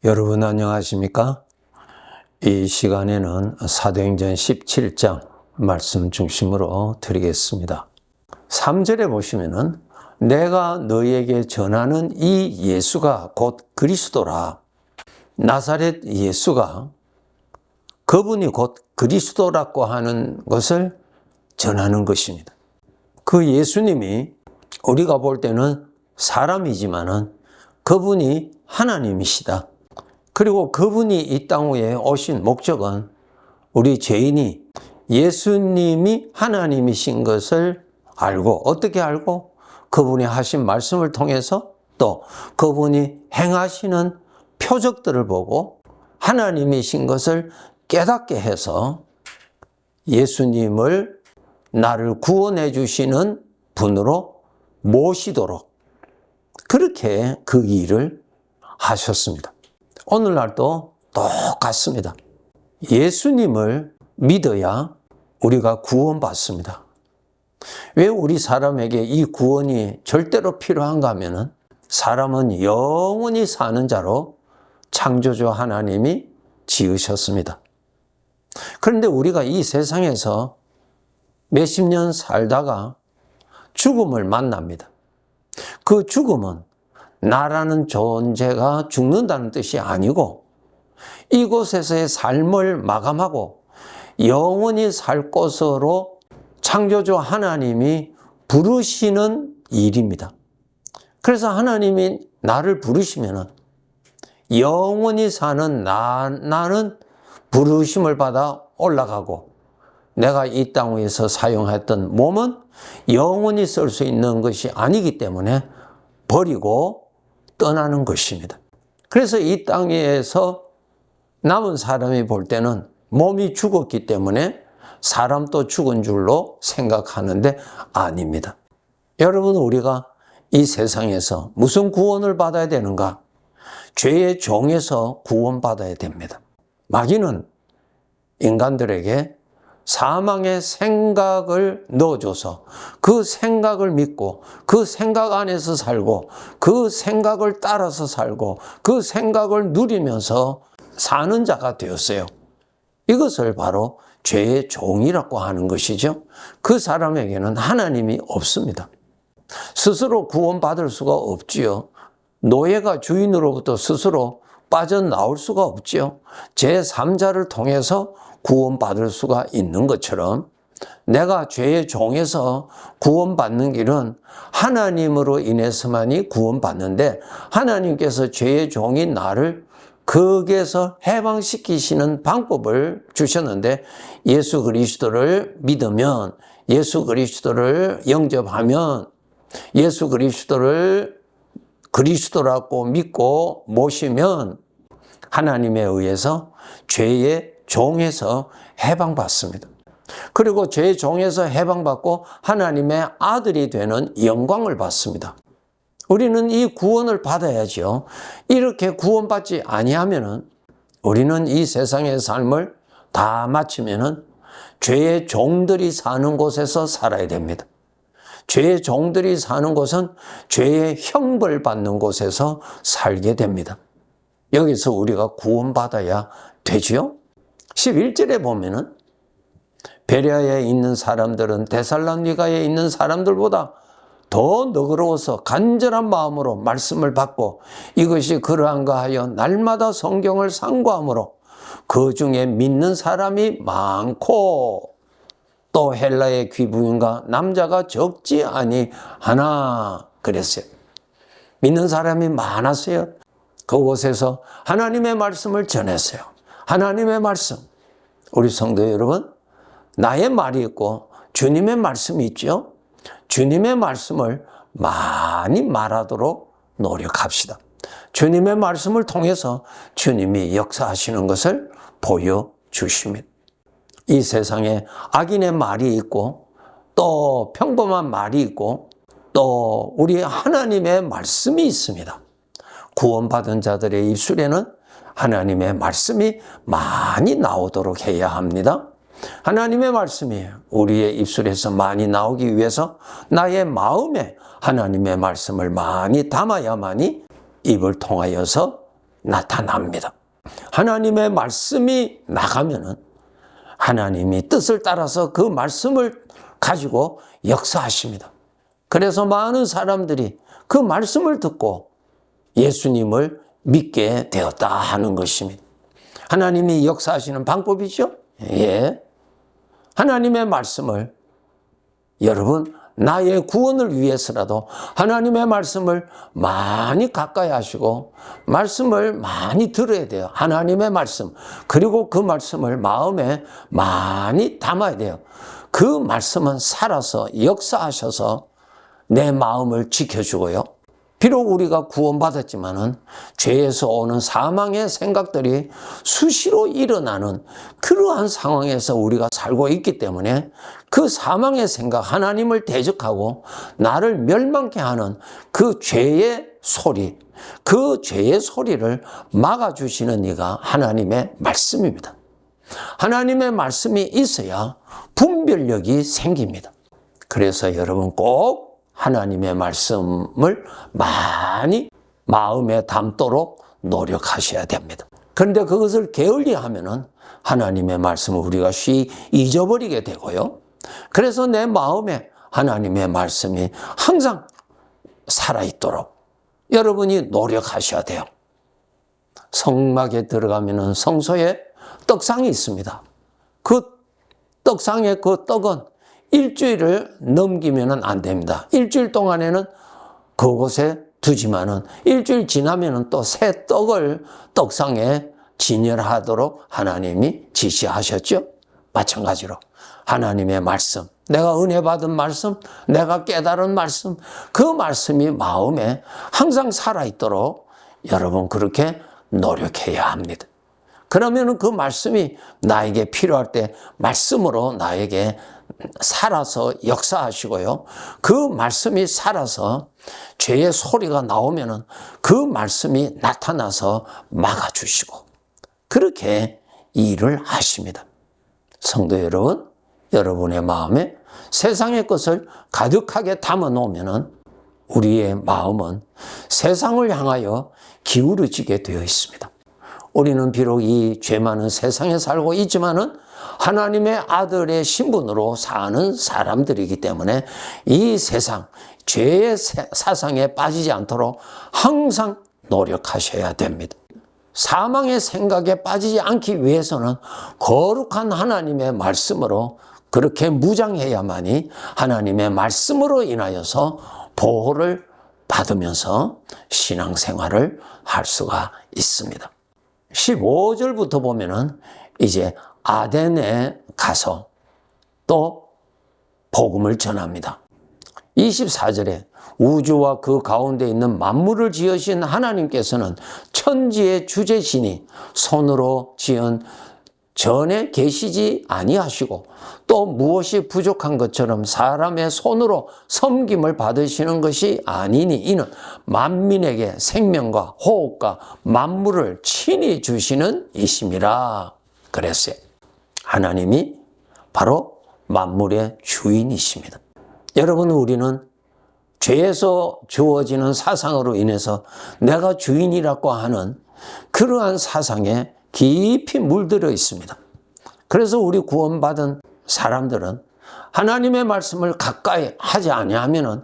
여러분 안녕하십니까? 이 시간에는 사도행전 17장 말씀 중심으로 드리겠습니다. 3절에 보시면은 내가 너희에게 전하는 이 예수가 곧 그리스도라. 나사렛 예수가 그분이 곧 그리스도라고 하는 것을 전하는 것입니다. 그 예수님이 우리가 볼 때는 사람이지만은 그분이 하나님이시다. 그리고 그분이 이 땅 위에 오신 목적은 우리 죄인이 예수님이 하나님이신 것을 알고, 어떻게 알고? 그분이 하신 말씀을 통해서 또 그분이 행하시는 표적들을 보고 하나님이신 것을 깨닫게 해서 예수님을 나를 구원해 주시는 분으로 모시도록 그렇게 그 일을 하셨습니다. 오늘날도 똑같습니다. 예수님을 믿어야 우리가 구원받습니다. 왜 우리 사람에게 이 구원이 절대로 필요한가 하면은 사람은 영원히 사는 자로 창조주 하나님이 지으셨습니다. 그런데 우리가 이 세상에서 몇십 년 살다가 죽음을 만납니다. 그 죽음은 나라는 존재가 죽는다는 뜻이 아니고 이곳에서의 삶을 마감하고 영원히 살 곳으로 창조주 하나님이 부르시는 일입니다. 그래서 하나님이 나를 부르시면은 영원히 사는 나는 부르심을 받아 올라가고 내가 이 땅 위에서 사용했던 몸은 영원히 쓸 수 있는 것이 아니기 때문에 버리고 떠나는 것입니다. 그래서 이 땅에서 남은 사람이 볼 때는 몸이 죽었기 때문에 사람도 죽은 줄로 생각하는데 아닙니다. 여러분, 우리가 이 세상에서 무슨 구원을 받아야 되는가? 죄의 종에서 구원받아야 됩니다. 마귀는 인간들에게 사망의 생각을 넣어줘서 그 생각을 믿고 그 생각 안에서 살고 그 생각을 따라서 살고 그 생각을 누리면서 사는 자가 되었어요. 이것을 바로 죄의 종이라고 하는 것이죠. 그 사람에게는 하나님이 없습니다. 스스로 구원받을 수가 없지요. 노예가 주인으로부터 스스로 빠져나올 수가 없지요. 제3자를 통해서 구원받을 수가 있는 것처럼 내가 죄의 종에서 구원받는 길은 하나님으로 인해서만이 구원받는데 하나님께서 죄의 종인 나를 거기에서 해방시키시는 방법을 주셨는데 예수 그리스도를 믿으면, 예수 그리스도를 영접하면, 예수 그리스도를 그리스도라고 믿고 모시면 하나님에 의해서 죄의 종에서 해방받습니다. 그리고 죄의 종에서 해방받고 하나님의 아들이 되는 영광을 받습니다. 우리는 이 구원을 받아야죠. 이렇게 구원받지 아니하면은 우리는 이 세상의 삶을 다 마치면은 죄의 종들이 사는 곳에서 살아야 됩니다. 죄의 종들이 사는 곳은 죄의 형벌 받는 곳에서 살게 됩니다. 여기서 우리가 구원받아야 되지요. 11절에 보면은 베레아에 있는 사람들은 데살로니가에 있는 사람들보다 더 너그러워서 간절한 마음으로 말씀을 받고 이것이 그러한가 하여 날마다 성경을 상고함으로 그 중에 믿는 사람이 많고 또 헬라의 귀부인과 남자가 적지 아니하나 그랬어요. 믿는 사람이 많았어요. 그곳에서 하나님의 말씀을 전했어요. 하나님의 말씀. 우리 성도 여러분, 나의 말이 있고 주님의 말씀이 있죠. 주님의 말씀을 많이 말하도록 노력합시다. 주님의 말씀을 통해서 주님이 역사하시는 것을 보여주십니다. 이 세상에 악인의 말이 있고 또 평범한 말이 있고 또 우리 하나님의 말씀이 있습니다. 구원받은 자들의 입술에는 하나님의 말씀이 많이 나오도록 해야 합니다. 하나님의 말씀이 우리의 입술에서 많이 나오기 위해서 나의 마음에 하나님의 말씀을 많이 담아야만이 입을 통하여서 나타납니다. 하나님의 말씀이 나가면은 하나님이 뜻을 따라서 그 말씀을 가지고 역사하십니다. 그래서 많은 사람들이 그 말씀을 듣고 예수님을 믿게 되었다 하는 것입니다. 하나님이 역사하시는 방법이죠? 예. 하나님의 말씀을 여러분 나의 구원을 위해서라도 하나님의 말씀을 많이 가까이 하시고 말씀을 많이 들어야 돼요. 하나님의 말씀. 그리고 그 말씀을 마음에 많이 담아야 돼요. 그 말씀은 살아서 역사하셔서 내 마음을 지켜주고요. 비록 우리가 구원받았지만은 죄에서 오는 사망의 생각들이 수시로 일어나는 그러한 상황에서 우리가 살고 있기 때문에 그 사망의 생각, 하나님을 대적하고 나를 멸망케 하는 그 죄의 소리, 그 죄의 소리를 막아주시는 이가 하나님의 말씀입니다. 하나님의 말씀이 있어야 분별력이 생깁니다. 그래서 여러분 꼭 하나님의 말씀을 많이 마음에 담도록 노력하셔야 됩니다. 그런데 그것을 게을리하면은 하나님의 말씀을 우리가 쉽게 잊어버리게 되고요. 그래서 내 마음에 하나님의 말씀이 항상 살아있도록 여러분이 노력하셔야 돼요. 성막에 들어가면은 성소에 떡상이 있습니다. 그 떡상의 그 떡은 일주일을 넘기면 안 됩니다. 일주일 동안에는 그곳에 두지만은 일주일 지나면은 또 새 떡을 떡상에 진열하도록 하나님이 지시하셨죠. 마찬가지로 하나님의 말씀, 내가 은혜 받은 말씀, 내가 깨달은 말씀, 그 말씀이 마음에 항상 살아있도록 여러분 그렇게 노력해야 합니다. 그러면 그 말씀이 나에게 필요할 때 말씀으로 나에게 살아서 역사하시고요. 그 말씀이 살아서 죄의 소리가 나오면은 그 말씀이 나타나서 막아주시고 그렇게 일을 하십니다. 성도 여러분, 여러분의 마음에 세상의 것을 가득하게 담아 놓으면은 우리의 마음은 세상을 향하여 기울어지게 되어 있습니다. 우리는 비록 이 죄 많은 세상에 살고 있지만은 하나님의 아들의 신분으로 사는 사람들이기 때문에 이 세상, 죄의 사상에 빠지지 않도록 항상 노력하셔야 됩니다. 사망의 생각에 빠지지 않기 위해서는 거룩한 하나님의 말씀으로 그렇게 무장해야만이 하나님의 말씀으로 인하여서 보호를 받으면서 신앙생활을 할 수가 있습니다. 15절부터 보면은 이제 아덴에 가서 또 복음을 전합니다. 24절에 우주와 그 가운데 있는 만물을 지으신 하나님께서는 천지의 주재시니 손으로 지은 전에 계시지 아니하시고 또 무엇이 부족한 것처럼 사람의 손으로 섬김을 받으시는 것이 아니니 이는 만민에게 생명과 호흡과 만물을 친히 주시는 이심이라 그랬어요. 하나님이 바로 만물의 주인이십니다. 여러분, 우리는 죄에서 주어지는 사상으로 인해서 내가 주인이라고 하는 그러한 사상에 깊이 물들어 있습니다. 그래서 우리 구원받은 사람들은 하나님의 말씀을 가까이 하지 아니하면은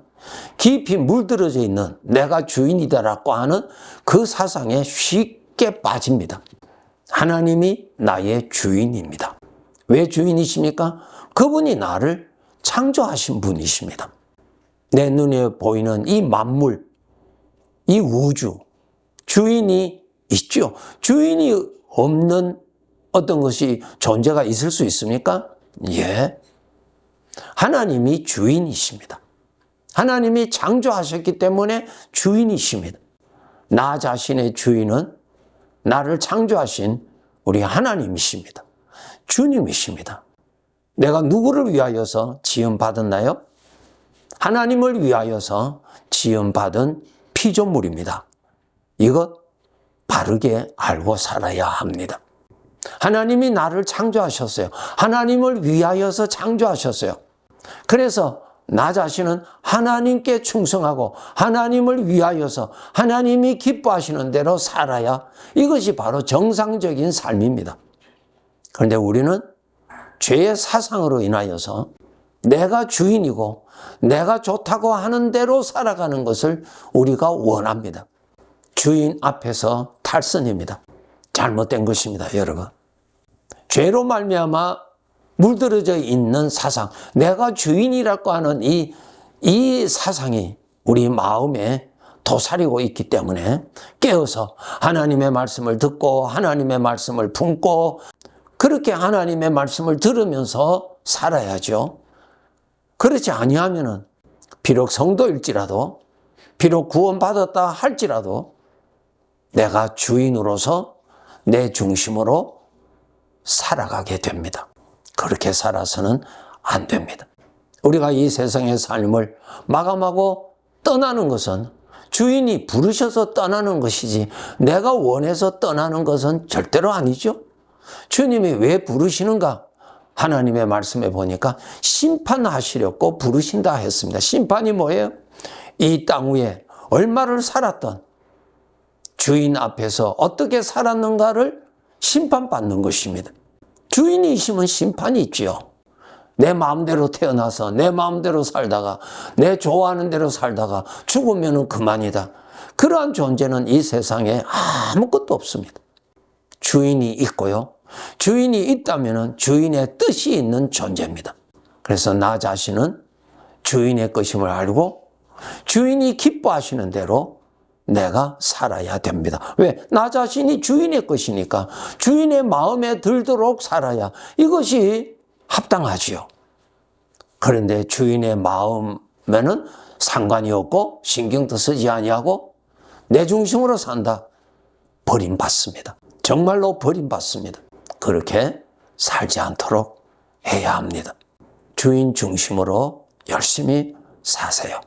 깊이 물들어져 있는 내가 주인이다라고 하는 그 사상에 쉽게 빠집니다. 하나님이 나의 주인입니다. 왜 주인이십니까? 그분이 나를 창조하신 분이십니다. 내 눈에 보이는 이 만물, 이 우주, 주인이 있죠. 주인이 없는 어떤 것이 존재가 있을 수 있습니까? 예. 하나님이 주인이십니다. 하나님이 창조하셨기 때문에 주인이십니다. 나 자신의 주인은 나를 창조하신 우리 하나님이십니다. 주님이십니다. 내가 누구를 위하여서 지음받았나요? 하나님을 위하여서 지음받은 피조물입니다. 이것 바르게 알고 살아야 합니다. 하나님이 나를 창조하셨어요. 하나님을 위하여서 창조하셨어요. 그래서 나 자신은 하나님께 충성하고 하나님을 위하여서 하나님이 기뻐하시는 대로 살아야 이것이 바로 정상적인 삶입니다. 그런데 우리는 죄의 사상으로 인하여서 내가 주인이고 내가 좋다고 하는 대로 살아가는 것을 우리가 원합니다. 주인 앞에서 탈선입니다. 잘못된 것입니다, 여러분. 죄로 말미암아 물들어져 있는 사상, 내가 주인이라고 하는 이 사상이 우리 마음에 도사리고 있기 때문에 깨어서 하나님의 말씀을 듣고 하나님의 말씀을 품고 그렇게 하나님의 말씀을 들으면서 살아야죠. 그렇지 아니하면은 비록 성도일지라도 비록 구원받았다 할지라도 내가 주인으로서 내 중심으로 살아가게 됩니다. 그렇게 살아서는 안 됩니다. 우리가 이 세상의 삶을 마감하고 떠나는 것은 주인이 부르셔서 떠나는 것이지 내가 원해서 떠나는 것은 절대로 아니죠. 주님이 왜 부르시는가? 하나님의 말씀에 보니까 심판하시려고 부르신다 했습니다. 심판이 뭐예요? 이 땅 위에 얼마를 살았던 주인 앞에서 어떻게 살았는가를 심판받는 것입니다. 주인이시면 심판이 있지요. 내 마음대로 태어나서 내 마음대로 살다가 내 좋아하는 대로 살다가 죽으면 그만이다. 그러한 존재는 이 세상에 아무것도 없습니다. 주인이 있고요. 주인이 있다면 주인의 뜻이 있는 존재입니다. 그래서 나 자신은 주인의 것임을 알고 주인이 기뻐하시는 대로 내가 살아야 됩니다. 왜? 나 자신이 주인의 것이니까 주인의 마음에 들도록 살아야 이것이 합당하지요. 그런데 주인의 마음에는 상관이 없고 신경도 쓰지 아니하고 내 중심으로 산다. 버림받습니다. 정말로 버림받습니다. 그렇게 살지 않도록 해야 합니다. 주인 중심으로 열심히 사세요.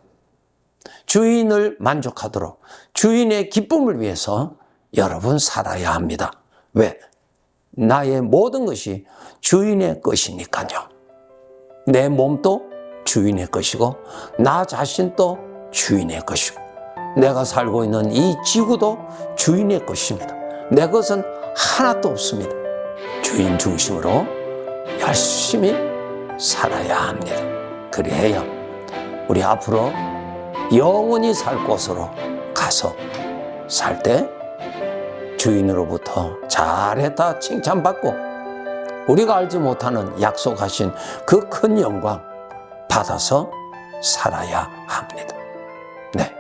주인을 만족하도록 주인의 기쁨을 위해서 여러분 살아야 합니다. 왜? 나의 모든 것이 주인의 것이니까요. 내 몸도 주인의 것이고 나 자신도 주인의 것이고 내가 살고 있는 이 지구도 주인의 것입니다. 내 것은 하나도 없습니다. 주인 중심으로 열심히 살아야 합니다. 그래야 우리 앞으로 영원히 살 곳으로 가서 살 때 주인으로부터 잘했다 칭찬받고 우리가 알지 못하는 약속하신 그 큰 영광 받아서 살아야 합니다. 네,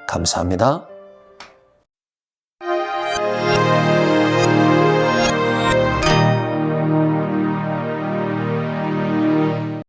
감사합니다.